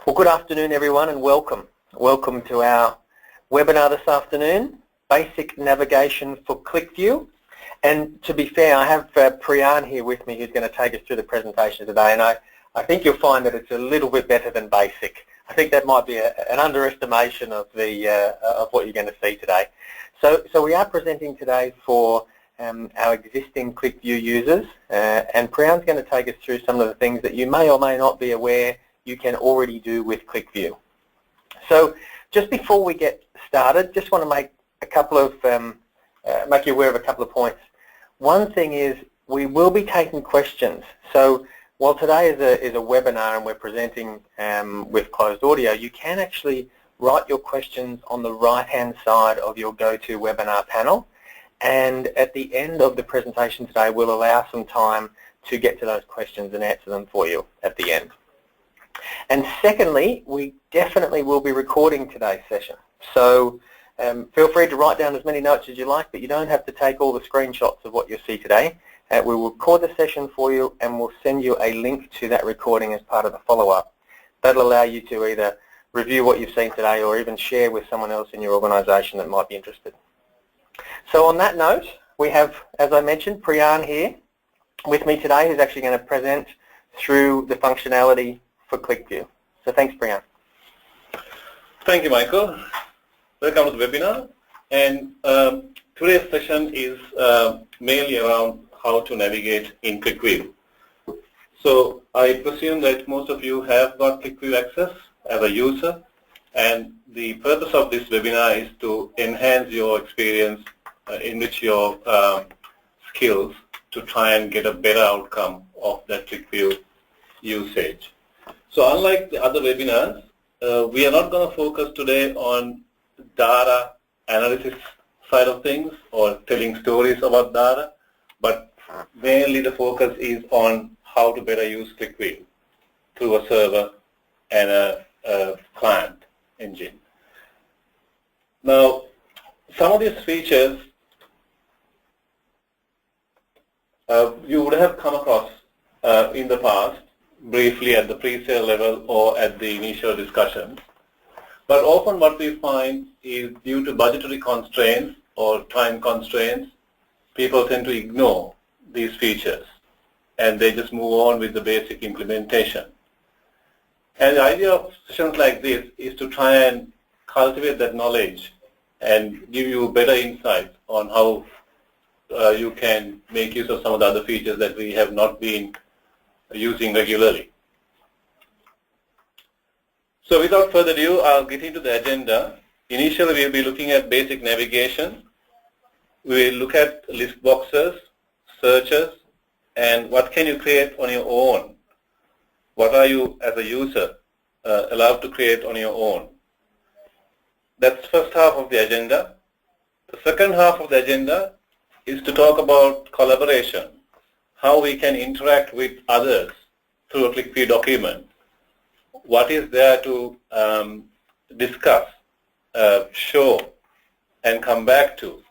Well, good afternoon everyone and welcome. Welcome to our webinar this afternoon, Basic Navigation for QlikView. And to be fair, I have Priyan here with me who's going to take us through the presentation today, and I think you'll find that it's a little bit better than basic. I think that might be an underestimation of what you're going to see today. So we are presenting today for our existing QlikView users, and Priyan's going to take us through some of the things that you may or may not be aware you can already do with QlikView. So just before we get started, just want to make a couple of make you aware of a couple of points. One thing is we will be taking questions. So while today is a webinar and we're presenting with closed audio, you can actually write your questions on the right-hand side of your GoToWebinar panel. And at the end of the presentation today, we'll allow some time to get to those questions and answer them for you at the end. And secondly, we definitely will be recording today's session. So feel free to write down as many notes as you like, but you don't have to take all the screenshots of what you see today. We will record the session for you and we'll send you a link to that recording as part of the follow-up. That'll allow you to either review what you've seen today or even share with someone else in your organisation that might be interested. So on that note, we have, as I mentioned, Priyan here with me today who's actually going to present through the functionality for QlikView. So thanks, Priyan. Thank you, Michael. Welcome to the webinar. And today's session is mainly around how to navigate in QlikView. So I presume that most of you have got QlikView access as a user, and the purpose of this webinar is to enhance your experience, enrich your skills to try and get a better outcome of that QlikView usage. So unlike the other webinars, we are not going to focus today on data analysis side of things or telling stories about data, but mainly the focus is on how to better use QlikView through a server and a client engine. Now, some of these features you would have come across in the past, briefly at the pre-sale level or at the initial discussions. But often what we find is due to budgetary constraints or time constraints, people tend to ignore these features and they just move on with the basic implementation. And the idea of sessions like this is to try and cultivate that knowledge and give you better insights on how you can make use of some of the other features that we have not been using regularly. So without further ado, I'll get into the agenda. Initially, we'll be looking at basic navigation. We'll look at list boxes, searches, and what can you create on your own. What are you, as a user, allowed to create on your own? That's the first half of the agenda. The second half of the agenda is to talk about collaboration, how we can interact with others through a QlikView document. What is there to discuss, show, and come back to.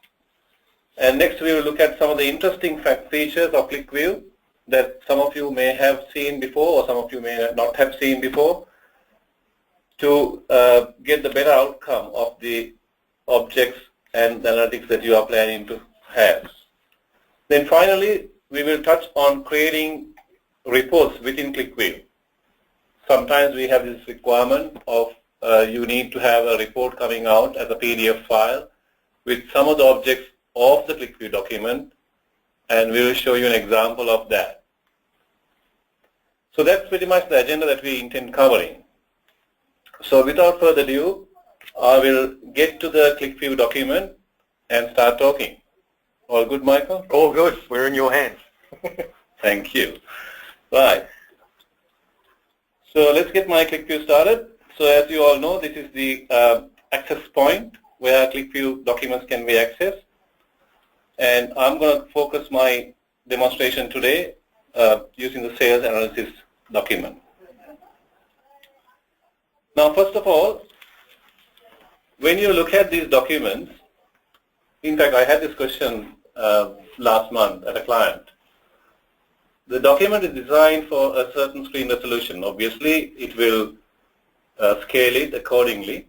And next we will look at some of the interesting features of QlikView that some of you may have seen before or some of you may not have seen before to get the better outcome of the objects and the analytics that you are planning to have. Then finally, we will touch on creating reports within QlikView. Sometimes we have this requirement of you need to have a report coming out as a PDF file with some of the objects of the QlikView document, and we will show you an example of that. So that's pretty much the agenda that we intend covering. So without further ado, I will get to the QlikView document and start talking. All good, Michael? All good. We're in your hands. Thank you. Right. So let's get my QlikView started. So as you all know, this is the access point where QlikView documents can be accessed. And I'm going to focus my demonstration today using the sales analysis document. Now, first of all, when you look at these documents, in fact, I had this question last month at a client. The document is designed for a certain screen resolution. Obviously, it will scale it accordingly.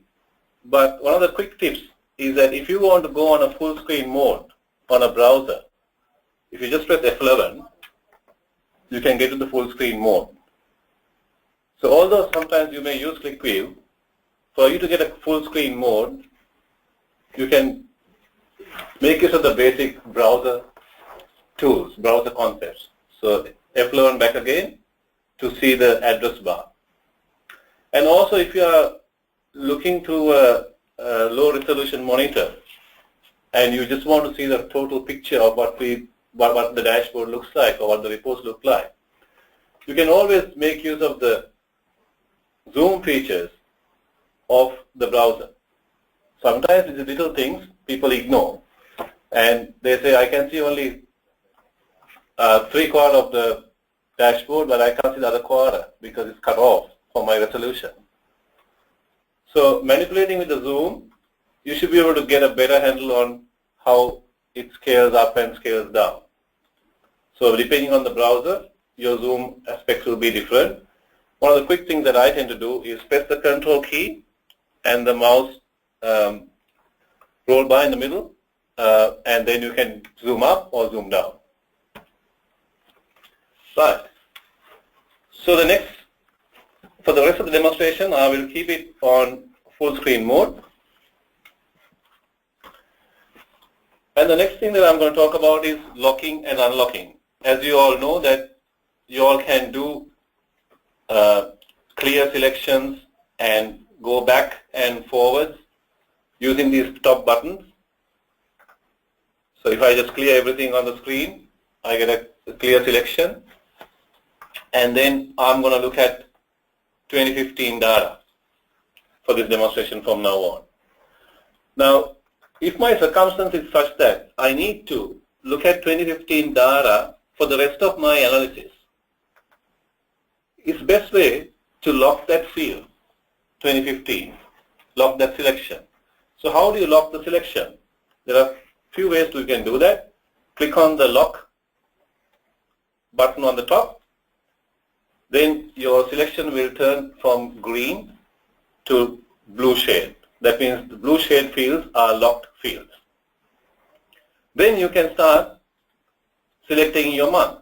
But one of the quick tips is that if you want to go on a full screen mode on a browser, if you just press F11, you can get to the full screen mode. So although sometimes you may use QlikView, for you to get a full screen mode, you can make use of the basic browser tools, browser concepts. So F11 back again to see the address bar. And also if you are looking through a low resolution monitor and you just want to see the total picture of what the dashboard looks like or what the reports look like, you can always make use of the zoom features of the browser. Sometimes these little things people ignore and they say, I can see only 3/4 of the dashboard, but I can't see the other quarter because it's cut off for my resolution. So manipulating with the zoom, you should be able to get a better handle on how it scales up and scales down. So depending on the browser, your zoom aspects will be different. One of the quick things that I tend to do is press the control key and the mouse roll bar in the middle, and then you can zoom up or zoom down. Right. So for the rest of the demonstration, I will keep it on full screen mode. And the next thing that I'm going to talk about is locking and unlocking. As you all know that you all can do clear selections and go back and forwards using these top buttons. So if I just clear everything on the screen, I get a clear selection. And then I'm going to look at 2015 data for this demonstration from now on. Now, if my circumstance is such that I need to look at 2015 data for the rest of my analysis, it's best way to lock that field, 2015, lock that selection. So how do you lock the selection? There are few ways you can do that. Click on the lock button on the top. Then your selection will turn from green to blue shade. That means the blue shade fields are locked fields. Then you can start selecting your month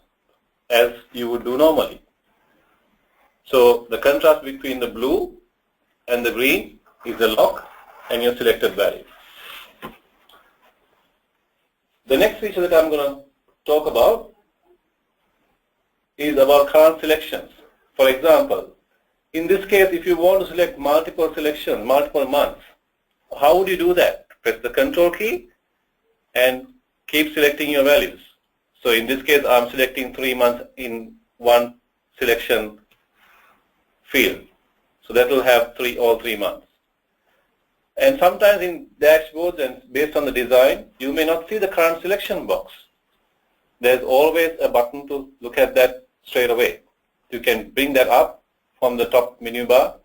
as you would do normally. So the contrast between the blue and the green is the lock and your selected value. The next feature that I'm going to talk about is about current selections. For example, in this case, if you want to select multiple selections, multiple months, how would you do that? Press the control key and keep selecting your values. So in this case, I'm selecting 3 months in one selection field. So that will have all three months. And sometimes in dashboards and based on the design, you may not see the current selection box. There's always a button to look at that straight away. You can bring that up from the top menu bar,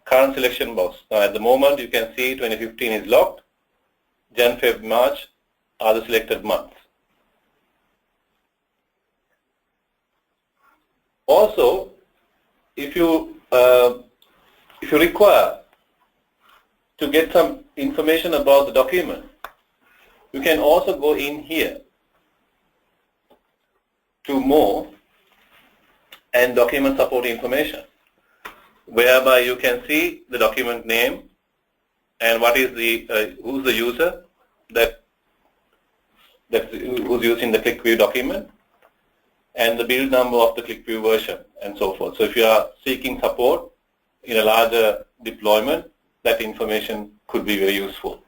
current selection box. Now at the moment you can see 2015 is locked, Jan, Feb, March are the selected months. Also, if you require to get some information about the document, you can also go in here to more and document support information, whereby you can see the document name and what is the who's the user who's using the QlikView document, and the build number of the QlikView version, and so forth. So if you are seeking support in a larger deployment, that information could be very useful.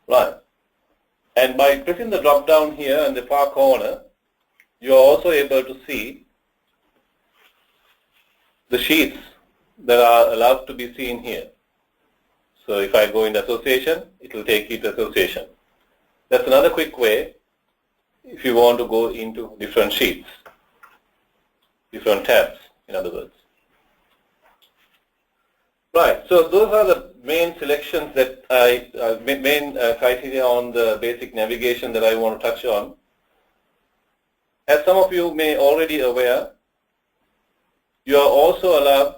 Right. And by pressing the drop down here in the far corner, you are also able to see the sheets that are allowed to be seen here. So if I go into association, it will take you to association. That's another quick way if you want to go into different sheets, different tabs, in other words. Right, so those are the main selections that main criteria on the basic navigation that I want to touch on. As some of you may already aware, you are also allowed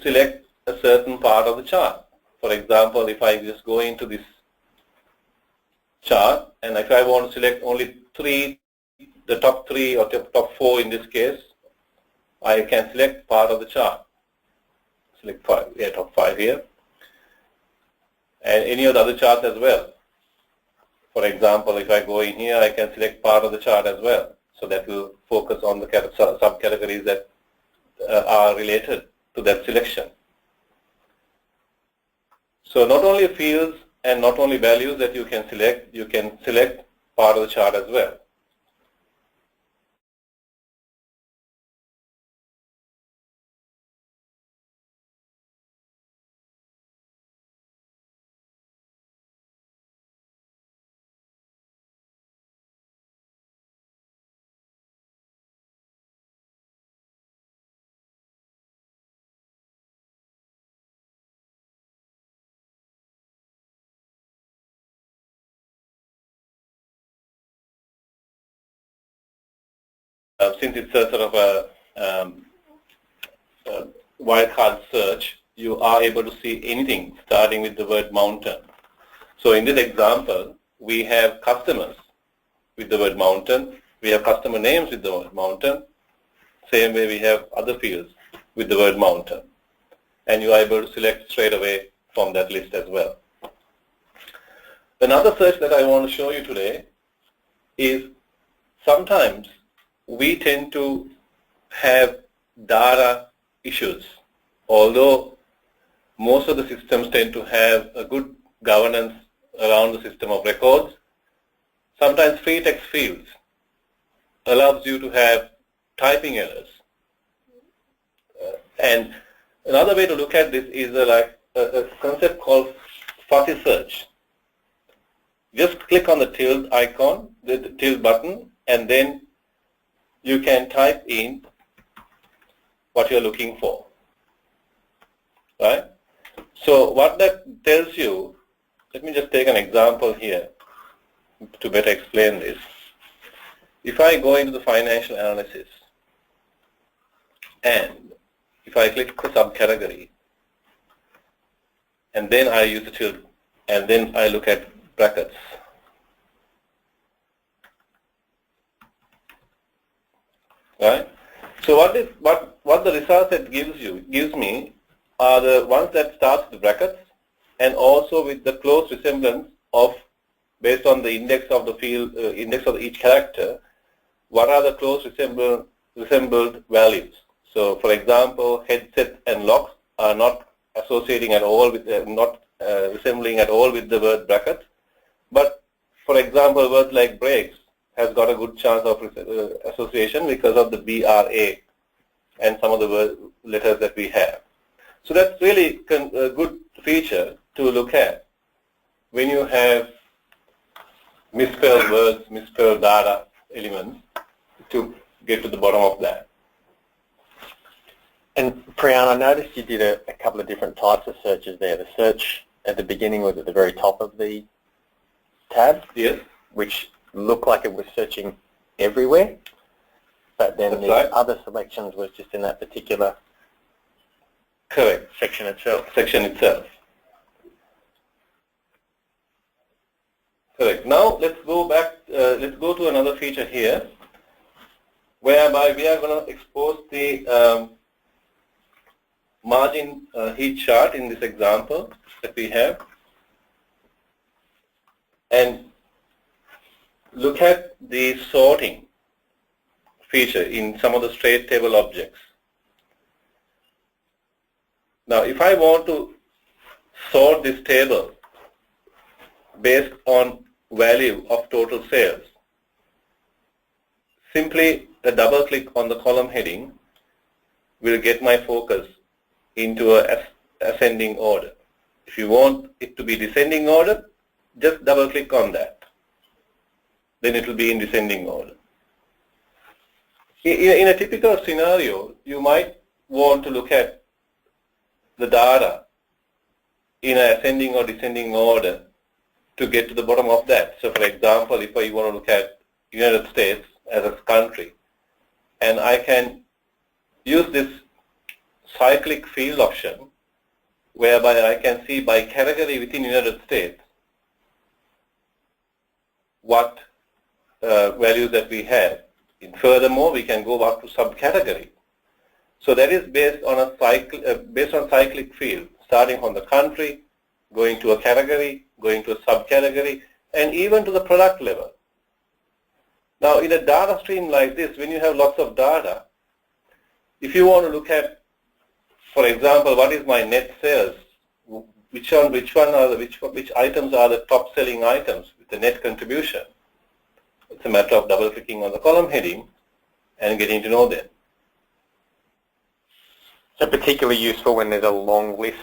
select a certain part of the chart. For example, if I just go into this chart, and if I want to select only the top 3 or top 4 in this case, I can select part of the chart. Select top 5 here, and any of the other charts as well. For example, if I go in here, I can select part of the chart as well. So that will focus on the subcategories that are related to that selection. So not only fields and not only values that you can select part of the chart as well. Since it's a sort of a wildcard search, you are able to see anything starting with the word mountain. So in this example, we have customers with the word mountain. We have customer names with the word mountain. Same way we have other fields with the word mountain. And you are able to select straight away from that list as well. Another search that I want to show you today is sometimes we tend to have data issues. Although most of the systems tend to have a good governance around the system of records, sometimes free text fields allows you to have typing errors. And another way to look at this is a concept called fuzzy search. Just click on the tilde icon, the tilde button, and then you can type in what you're looking for, right? So what that tells you, let me just take an example here to better explain this. If I go into the financial analysis and if I click the subcategory and then I use the tilde and then I look at brackets, right? So what the result set gives me are the ones that start with brackets and also with the close resemblance of, based on the index of the field, index of each character, what are the close resembled values. So for example, headset and locks are not associating at all with, resembling at all with the word brackets. But for example, words like brakes has got a good chance of association because of the BRA and some of the letters that we have. So that's really a good feature to look at when you have misspelled words, misspelled data elements, to get to the bottom of that. And Priyan, I noticed you did a couple of different types of searches there. The search at the beginning was at the very top of the tab, yes, which looked like it was searching everywhere, but then the other selections was just in that particular correct section itself. Correct. Now let's go back. Let's go to another feature here, whereby we are going to expose the margin heat chart in this example that we have, and look at the sorting feature in some of the straight table objects. Now, if I want to sort this table based on value of total sales, simply a double click on the column heading will get my focus into a ascending order. If you want it to be descending order, just double click on that. Then it will be in descending order. In a typical scenario, you might want to look at the data in an ascending or descending order to get to the bottom of that. So for example, if I want to look at United States as a country, and I can use this cyclic field option whereby I can see by category within United States what values that we have. And furthermore, we can go up to subcategory. So that is based on a cyclic field, starting from the country, going to a category, going to a subcategory, and even to the product level. Now, in a data stream like this, when you have lots of data, if you want to look at, for example, what is my net sales, which items are the top selling items with the net contribution, it's a matter of double clicking on the column heading and getting to know them. So particularly useful when there's a long list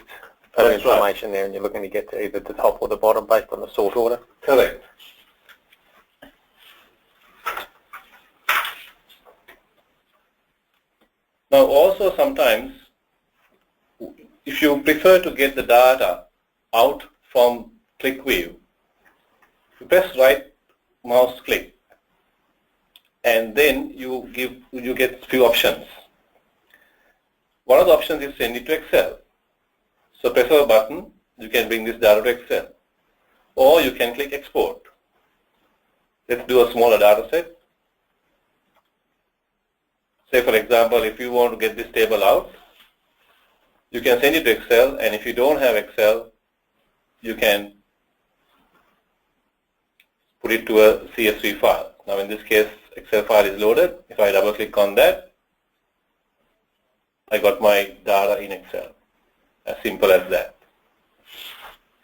of That's information right. there and you're looking to get to either the top or the bottom based on the sort order. Correct. Now also sometimes, if you prefer to get the data out from QlikView, you press right mouse click and then you get few options. One of the options is send it to Excel. So press a button, you can bring this data to Excel. Or you can click export. Let's do a smaller data set. Say for example, if you want to get this table out, you can send it to Excel, and if you don't have Excel, you can put it to a CSV file. Now in this case, Excel file is loaded. If I double click on that, I got my data in Excel. As simple as that.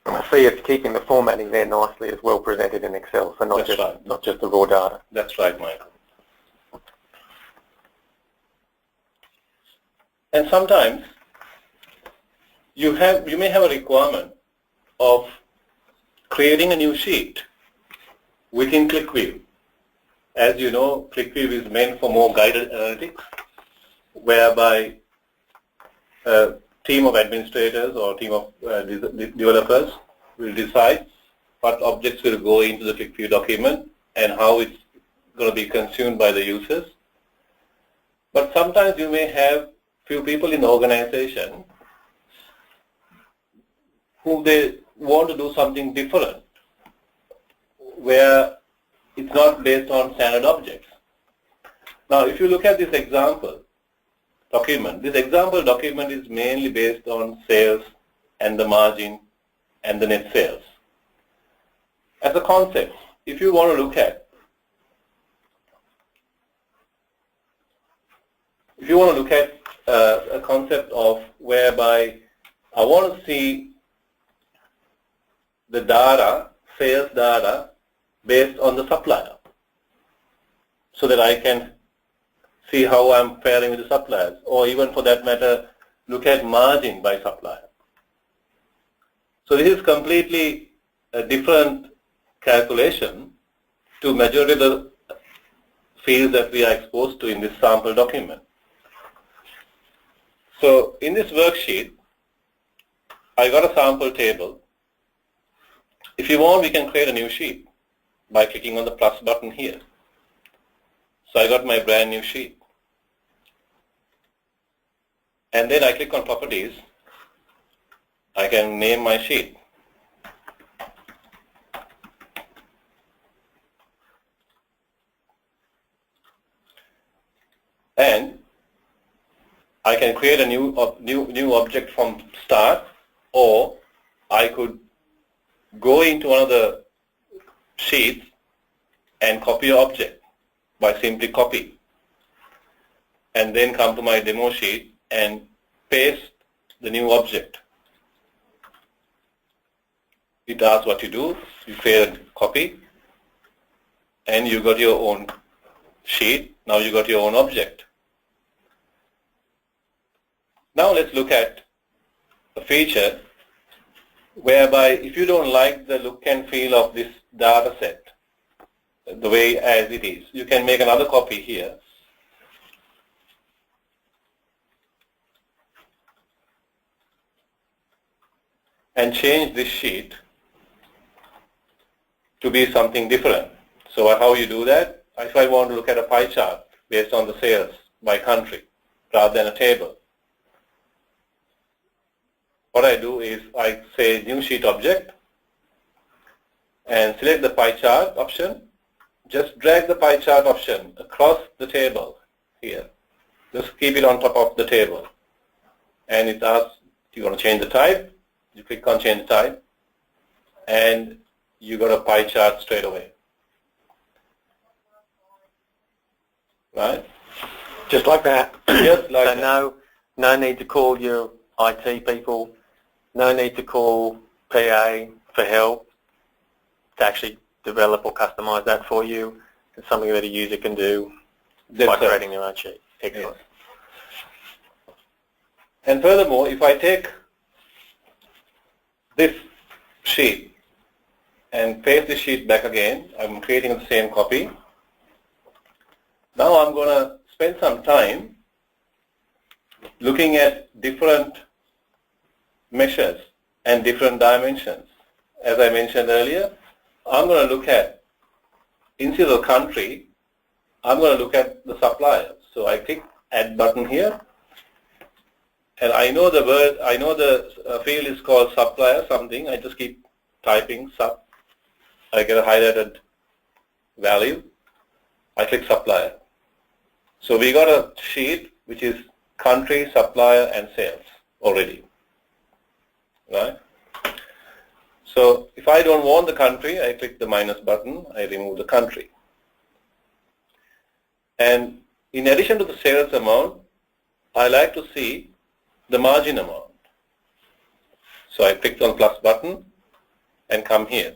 I see it's keeping the formatting there nicely as well presented in Excel, so not just the raw data. That's right, Michael. And sometimes you may have a requirement of creating a new sheet within QlikView. As you know, QlikView is meant for more guided analytics, whereby a team of administrators or team of developers will decide what objects will go into the QlikView document and how it's going to be consumed by the users. But sometimes you may have few people in the organization who they want to do something different, where it's not based on standard objects. Now, if you look at this example document, this example document is mainly based on sales and the margin and the net sales. As a concept, if you want to look at a concept of whereby I want to see the data, sales data, based on the supplier, so that I can see how I'm faring with the suppliers, or even for that matter, look at margin by supplier. So this is completely a different calculation to majority of the fields that we are exposed to in this sample document. So in this worksheet, I got a sample table. If you want, we can create a new sheet by clicking on the plus button here. So I got my brand new sheet. And then I click on properties. I can name my sheet. And I can create a new object from start, or I could go into one of the sheets and copy an object by simply copy, and then come to my demo sheet and paste the new object. It asks what you do. You create a copy and you got your own sheet. Now you got your own object. Now let's look at a feature whereby if you don't like the look and feel of this data set the way as it is, you can make another copy here and change this sheet to be something different. So how you do that? If I want to look at a pie chart based on the sales by country rather than a table, what I do is I say new sheet object and select the pie chart option. Just drag the pie chart option across the table here. Just keep it on top of the table. And it asks, do you want to change the type? You click on change type and you got a pie chart straight away. Right? Just like that. Just like so that. no need to call your IT people, no need to call PA for help to actually develop or customize that for you. It's something that a user can do by creating their own sheet. Excellent. Yes. And furthermore, if I take this sheet and paste the sheet back again, I'm creating the same copy. Now I'm going to spend some time looking at different measures and different dimensions. As I mentioned earlier, I'm going to look at, instead of country, I'm going to look at the supplier. So I click add button here, and I know the word, I know the field is called supplier something. I just keep typing sub. I get a highlighted value. I click supplier. So we got a sheet which is country, supplier, and sales already. Right? So if I don't want the country, I click the minus button, I remove the country. And in addition to the sales amount, I like to see the margin amount. So I click on plus button and come here.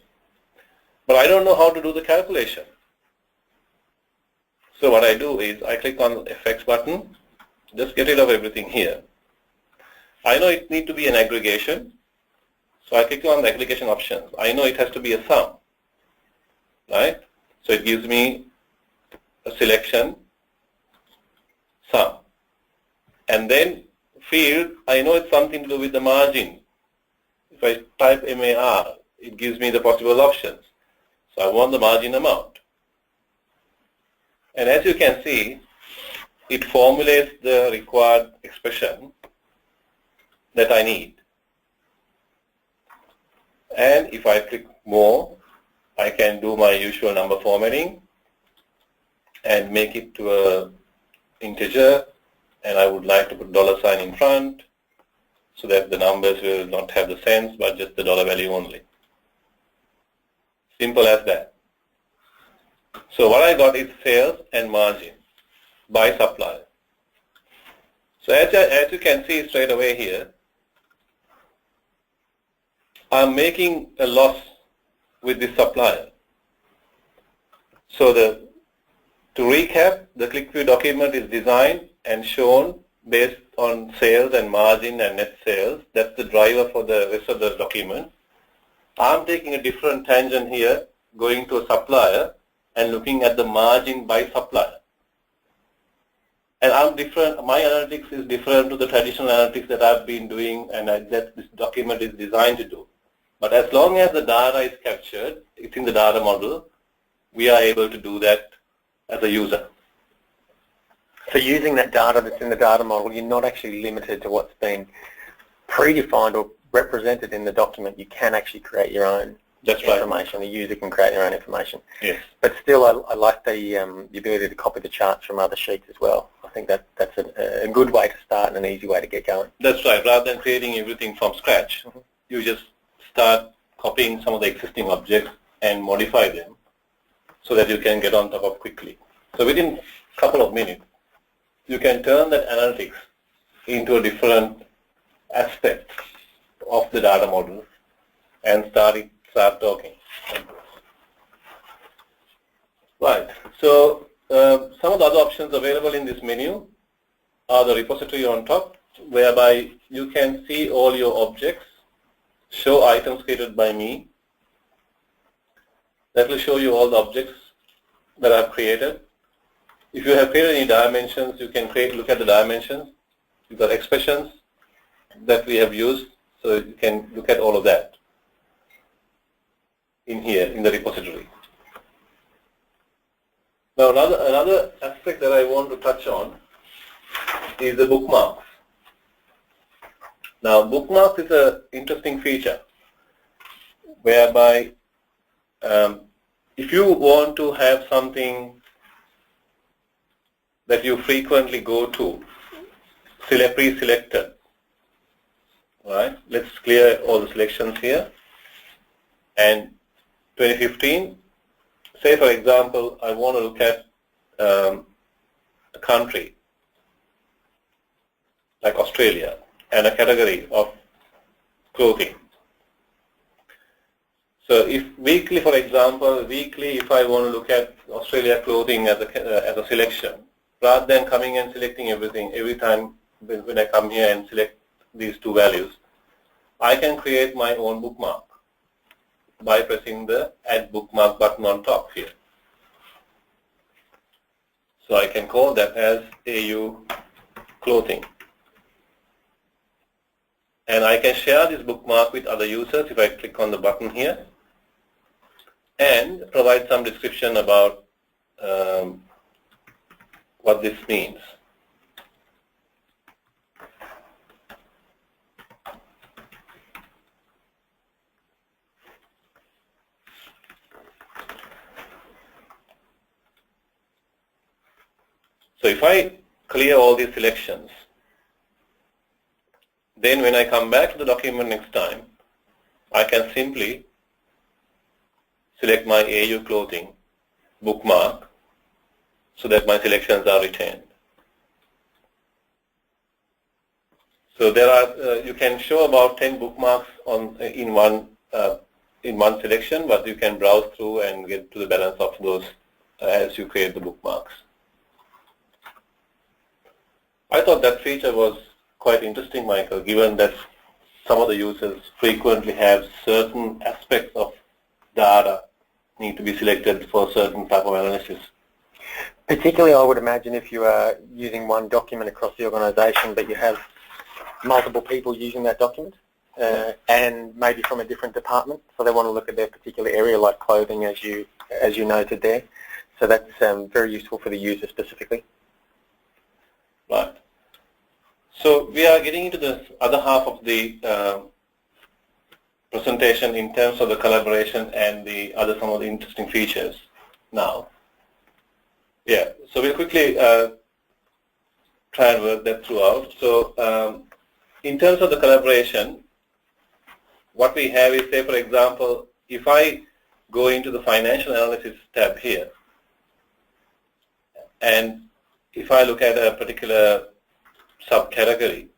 But I don't know how to do the calculation. So what I do is I click on the FX button, just get rid of everything here. I know it needs to be an aggregation. So I click on the aggregation options. I know it has to be a sum, right? So it gives me a selection sum. And then field, I know it's something to do with the margin. If I type MAR, it gives me the possible options. So I want the margin amount. And as you can see, it formulates the required expression that I need. And if I click more, I can do my usual number formatting and make it to a integer, and I would like to put $sign in front so that the numbers will not have the cents but just the dollar value only. Simple as that. So what I got is sales and margin by supplier. So as you can see straight away here, I'm making a loss with this supplier. So to recap, the QlikView document is designed and shown based on sales and margin and net sales. That's the driver for the rest of the document. I'm taking a different tangent here, going to a supplier and looking at the margin by supplier. And I'm different, my analytics is different to the traditional analytics that I've been doing and that this document is designed to do. But as long as the data is captured, it's in the data model, we are able to do that as a user. So using that data that's in the data model, you're not actually limited to what's been predefined or represented in the document. You can actually create your own information. The user can create their own information. Yes. But still, I like the ability to copy the charts from other sheets as well. I think that's a good way to start and an easy way to get going. That's right. Rather than creating everything from scratch, you just start copying some of the existing objects and modify them so that you can get on top of quickly. So within a couple of minutes, you can turn that analytics into a different aspect of the data model and start talking. Right. So some of the other options available in this menu are the repository on top, whereby you can see all your objects, show items created by me. That will show you all the objects that I've created. If you have created any dimensions, you can look at the dimensions. You've got expressions that we have used, so you can look at all of that in here in the repository. Now another aspect that I want to touch on is the bookmarks. Now, bookmarks is an interesting feature whereby if you want to have something that you frequently go to, pre-selected, right? Let's clear all the selections here. And 2015, say for example, I want to look at a country like Australia and a category of clothing. So if weekly, for example, if I want to look at Australia clothing as a selection, rather than coming and selecting everything every time when I come here and select these two values, I can create my own bookmark by pressing the Add Bookmark button on top here. So I can call that as AU Clothing. And I can share this bookmark with other users if I click on the button here and provide some description about what this means. So if I clear all these selections, then when I come back to the document next time, I can simply select my AU Clothing bookmark so that my selections are retained. So there are you can show about 10 bookmarks in one selection, but you can browse through and get to the balance of those as you create the bookmarks. I thought that feature was quite interesting, Michael, given that some of the users frequently have certain aspects of data need to be selected for certain type of analysis. Particularly, I would imagine if you are using one document across the organisation, but you have multiple people using that document, and maybe from a different department, so they want to look at their particular area, like clothing, as you noted there. So that's very useful for the user specifically. Right. So we are getting into the other half of the presentation in terms of the collaboration and some of the interesting features now. Yeah, so we'll quickly try and work that throughout. So in terms of the collaboration, what we have is, say for example, if I go into the financial analysis tab here, and if I look at a particular subcategory,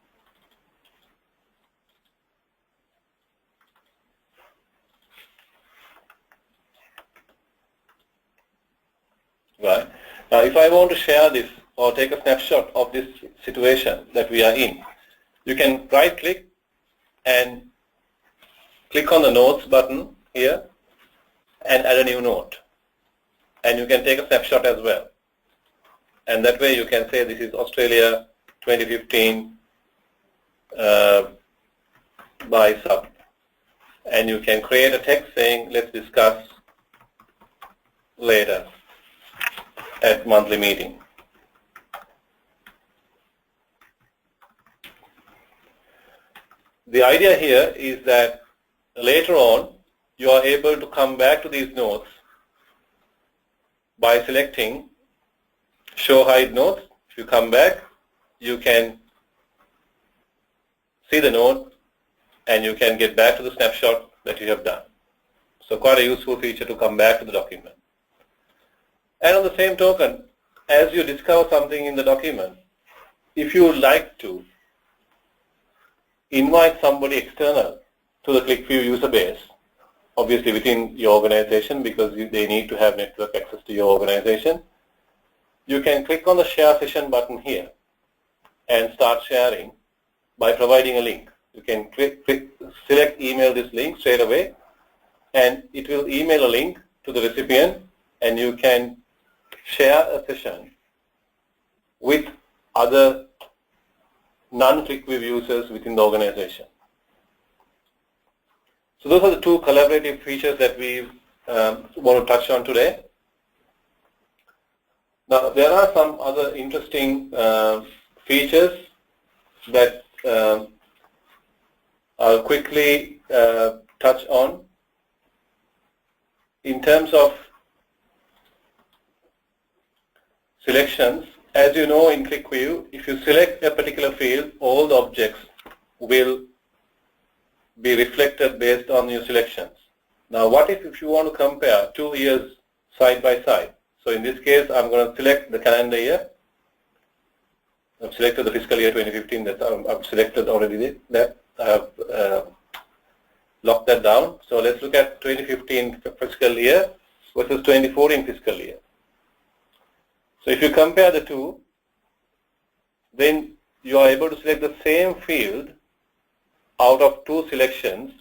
right? Now if I want to share this or take a snapshot of this situation that we are in, you can right click and click on the notes button here and add a new note, and you can take a snapshot as well, and that way you can say this is Australia 2015 by sub, and you can create a text saying let's discuss later at monthly meeting. The idea here is that later on you are able to come back to these notes by selecting show hide notes. If you come back, you can see the note and you can get back to the snapshot that you have done. So quite a useful feature to come back to the document. And on the same token, as you discover something in the document, if you would like to invite somebody external to the QlikView user base, obviously within your organization because they need to have network access to your organization, you can click on the share session button here and start sharing by providing a link. You can select email this link straight away, and it will email a link to the recipient, and you can share a session with other non-QlikView users within the organization. So those are the two collaborative features that we want to touch on today. Now there are some other interesting features that I'll quickly touch on in terms of selections. As you know, in QlikView, if you select a particular field, all the objects will be reflected based on your selections. Now, what if you want to compare 2 years side by side? So in this case, I'm going to select the calendar year. I've selected the fiscal year 2015. That I've selected already that. I have locked that down. So let's look at 2015 fiscal year versus 2014 fiscal year. So if you compare the two, then you are able to select the same field out of 2 selections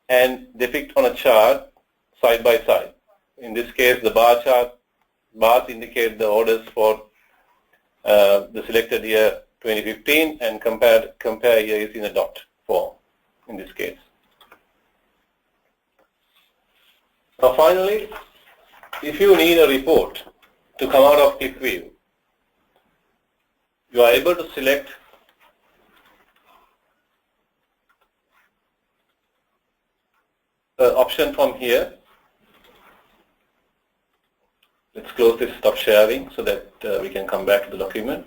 and depict on a chart side by side. In this case, the bars indicate the orders for the selected year 2015, and compare year is in a dot form in this case. Now finally, if you need a report to come out of QlikView, you are able to select the option from here. Let's close this, stop sharing, so that we can come back to the document.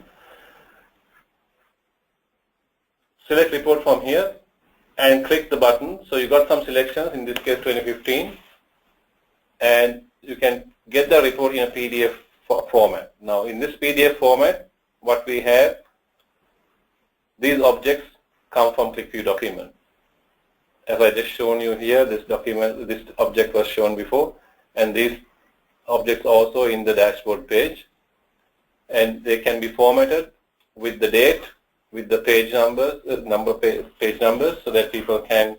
Select report from here and click the button. So you got some selections, in this case 2015, and you can get the report in a PDF format. Now in this PDF format, what we have, these objects come from QlikView document. As I just shown you here, this object was shown before, and these objects also in the dashboard page, and they can be formatted with the date, with the page numbers, page numbers, so that people can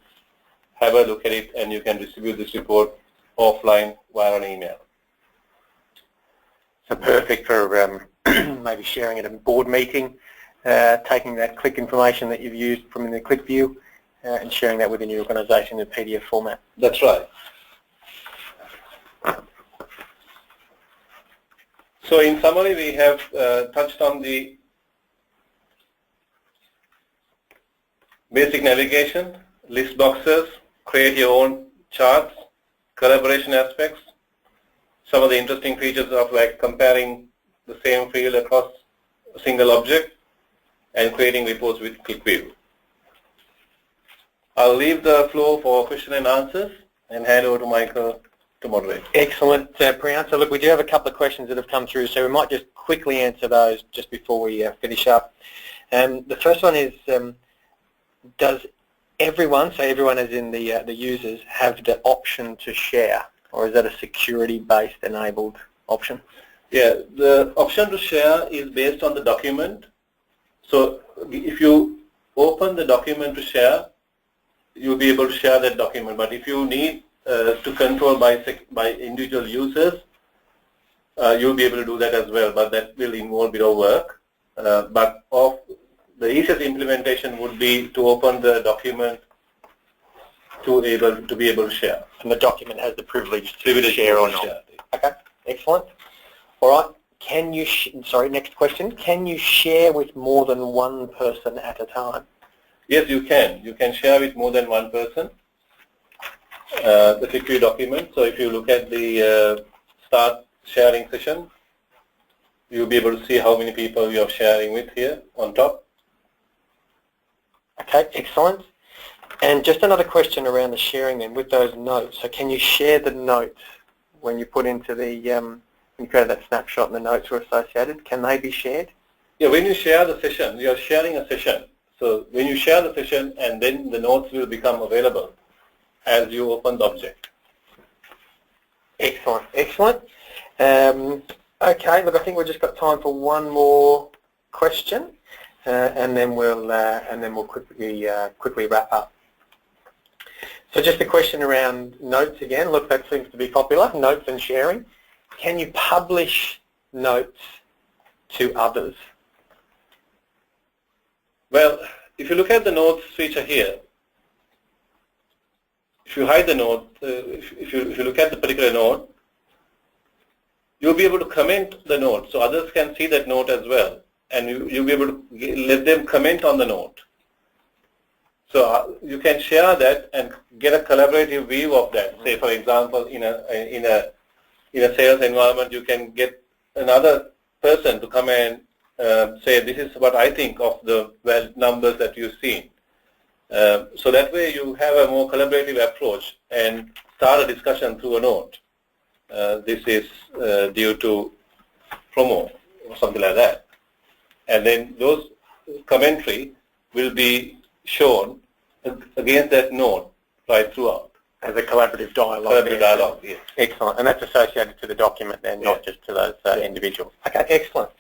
have a look at it, and you can distribute this report offline via an email. So perfect for maybe sharing at a board meeting, taking that Qlik information that you've used from the QlikView and sharing that within your organisation in a PDF format. That's right. So in summary, we have touched on the basic navigation, list boxes, create your own charts, collaboration aspects, some of the interesting features of like comparing the same field across a single object, and creating reports with QlikView. I'll leave the floor for question and answers and hand over to Michael to moderate. Excellent, Priyan. So look, we do have a couple of questions that have come through, so we might just quickly answer those just before we finish up. The first one is, does everyone, so everyone as in the users, have the option to share, or is that a security-based enabled option? Yeah, the option to share is based on the document. So if you open the document to share, you'll be able to share that document. But if you need to control by individual users, you'll be able to do that as well, but that will involve a bit of work. But the easiest implementation would be to open the document to be able to share. And the document has the privilege to share or not. Share. Okay, excellent. All right. Can you? Sorry. Next question. Can you share with more than one person at a time? Yes, you can. You can share with more than one person the QlikView document. So if you look at the start sharing session, you'll be able to see how many people you are sharing with here on top. Okay, excellent. And just another question around the sharing then with those notes. So can you share the notes when you put into the, when you create that snapshot and the notes were associated? Can they be shared? Yeah, when you share the session, you are sharing a session. So when you share the session, and then the notes will become available as you open the object. Excellent, excellent. Okay, look, I think we've just got time for one more question, and then we'll quickly wrap up. So just a question around notes again. Look, that seems to be popular, notes and sharing. Can you publish notes to others? Well, if you look at the notes feature here, if you hide the note, if you look at the particular note, you'll be able to comment the note, so others can see that note as well, and you'll be able to let them comment on the note. So you can share that and get a collaborative view of that. Say, for example, in a sales environment, you can get another person to come and say, this is what I think of the numbers that you've seen. So that way you have a more collaborative approach and start a discussion through a note. This is due to promo or something like that. And then those commentary will be shown against that note right throughout. As a collaborative dialogue. Collaborative dialogue, yes. Excellent. And that's associated to the document then, not just to those individuals. Okay, excellent.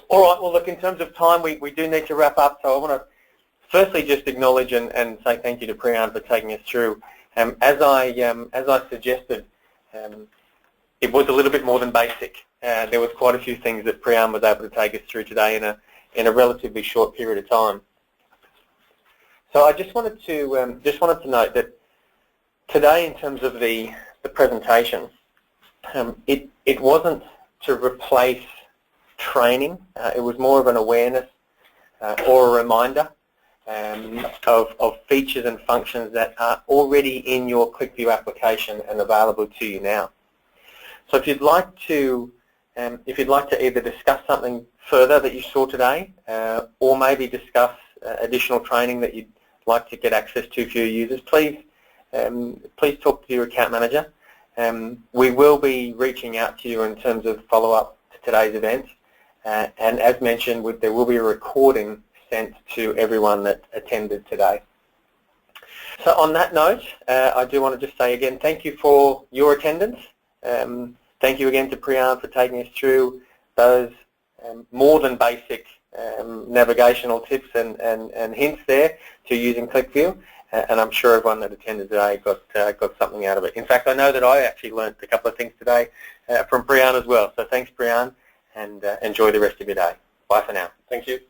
All right, well, look, in terms of time, we do need to wrap up. So I want to firstly just acknowledge and say thank you to Priyan for taking us through. As I suggested, it was a little bit more than basic. There was quite a few things that Priyan was able to take us through today in a relatively short period of time. So I just wanted to note that today, in terms of the presentation, it wasn't to replace training. It was more of an awareness or a reminder of features and functions that are already in your QlikView application and available to you now. So if you'd like to either discuss something further that you saw today, or maybe discuss additional training that you'd like to get access to for your users, please talk to your account manager. We will be reaching out to you in terms of follow-up to today's event, and as mentioned, there will be a recording sent to everyone that attended today. So on that note, I do want to just say again, thank you for your attendance. Thank you again to Priyan for taking us through those more than basic navigational tips and hints there to using QlikView, and I'm sure everyone that attended today got something out of it. In fact, I know that I actually learned a couple of things today from Priyan as well. So thanks, Priyan, and enjoy the rest of your day. Bye for now. Thank you.